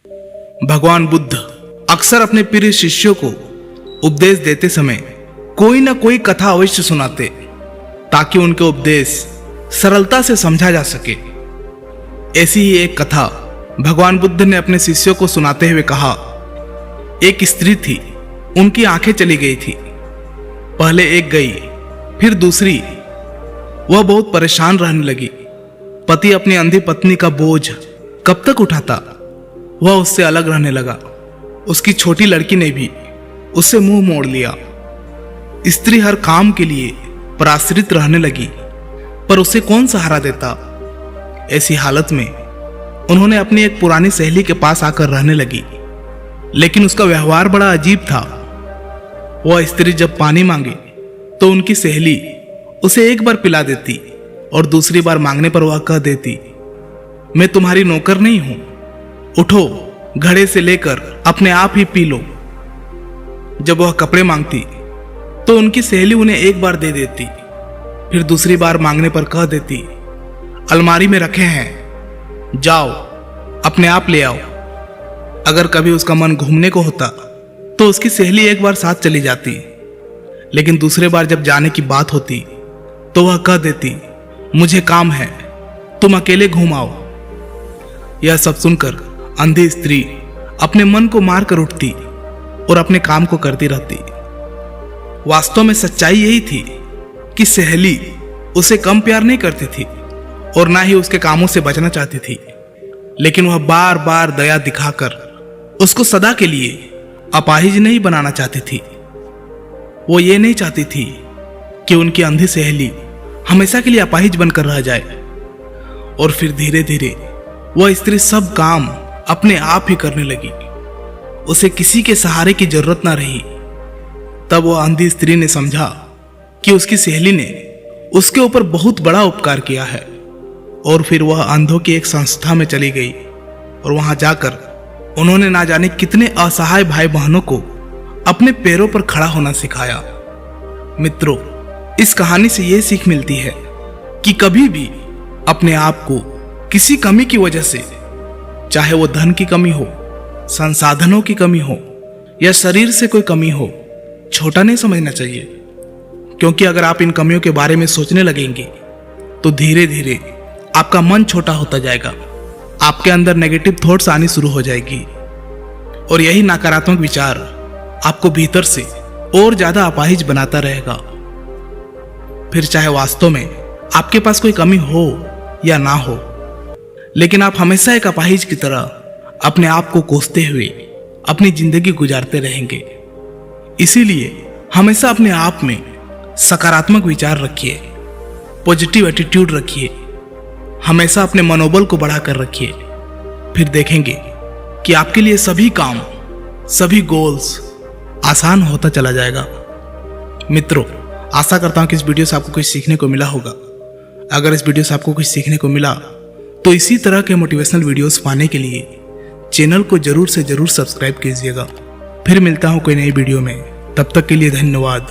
भगवान बुद्ध अक्सर अपने प्रिय शिष्यों को उपदेश देते समय कोई ना कोई कथा अवश्य सुनाते ताकि उनके उपदेश सरलता से समझा जा सके। ऐसी ही एक कथा भगवान बुद्ध ने अपने शिष्यों को सुनाते हुए कहा। एक स्त्री थी, उनकी आंखें चली गई थी। पहले एक गई, फिर दूसरी। वह बहुत परेशान रहने लगी। पति अपनी अंधी पत्नी का बोझ कब तक उठाता। वह उससे अलग रहने लगा। उसकी छोटी लड़की ने भी उससे मुंह मोड़ लिया। स्त्री हर काम के लिए पराश्रित रहने लगी, पर उसे कौन सहारा देता। ऐसी हालत में उन्होंने अपनी एक पुरानी सहेली के पास आकर रहने लगी, लेकिन उसका व्यवहार बड़ा अजीब था। वह स्त्री जब पानी मांगे तो उनकी सहेली उसे एक बार पिला देती और दूसरी बार मांगने पर वह कह देती, मैं तुम्हारी नौकर नहीं हूं, उठो घड़े से लेकर अपने आप ही पी लो। जब वह कपड़े मांगती तो उनकी सहेली उन्हें एक बार दे देती, फिर दूसरी बार मांगने पर कह देती, अलमारी में रखे हैं, जाओ अपने आप ले आओ। अगर कभी उसका मन घूमने को होता तो उसकी सहेली एक बार साथ चली जाती, लेकिन दूसरे बार जब जाने की बात होती तो वह कह देती, मुझे काम है, तुम अकेले घूम आओ। यह सब सुनकर अंधी स्त्री अपने मन को मार कर उठती और अपने काम को करती रहती। वास्तव में सच्चाई यही थी कि सहेली उसे कम प्यार नहीं करती थी और ना ही उसके कामों से बचना चाहती थी, लेकिन वह बार बार दया दिखाकर उसको सदा के लिए अपाहिज नहीं बनाना चाहती थी। वो ये नहीं चाहती थी कि उनकी अंधी सहेली हमेशा के लिए अपाहिज बनकर रह जाए। और फिर धीरे धीरे वह स्त्री सब काम अपने आप ही करने लगी। उसे किसी के सहारे की जरूरत ना रही। तब वह अंधी स्त्री ने समझा कि उसकी सहेली ने उसके ऊपर बहुत बड़ा उपकार किया है, और फिर वह अंधों की एक संस्था में चली गई और वहां जाकर उन्होंने ना जाने कितने असहाय भाई बहनों को अपने पैरों पर खड़ा होना सिखाया। मित्रों, इस कहानी से यह सीख मिलती है कि कभी भी अपने आप को किसी कमी की वजह से, चाहे वो धन की कमी हो, संसाधनों की कमी हो या शरीर से कोई कमी हो, छोटा नहीं समझना चाहिए। क्योंकि अगर आप इन कमियों के बारे में सोचने लगेंगे तो धीरे धीरे आपका मन छोटा होता जाएगा, आपके अंदर नेगेटिव थॉट्स आनी शुरू हो जाएगी और यही नकारात्मक विचार आपको भीतर से और ज्यादा अपाहिज बनाता रहेगा। फिर चाहे वास्तव में आपके पास कोई कमी हो या ना हो, लेकिन आप हमेशा एक अपाहिज की तरह अपने आप को कोसते हुए अपनी जिंदगी गुजारते रहेंगे। इसीलिए हमेशा अपने आप में सकारात्मक विचार रखिए, पॉजिटिव एटीट्यूड रखिए, हमेशा अपने मनोबल को बढ़ाकर रखिए। फिर देखेंगे कि आपके लिए सभी काम, सभी गोल्स आसान होता चला जाएगा। मित्रों, आशा करता हूं कि इस वीडियो से आपको कुछ सीखने को मिला होगा। अगर इस वीडियो से आपको कुछ सीखने को मिला तो इसी तरह के मोटिवेशनल वीडियोस पाने के लिए चैनल को जरूर से जरूर सब्सक्राइब कीजिएगा। फिर मिलता हूं कोई नई वीडियो में, तब तक के लिए धन्यवाद।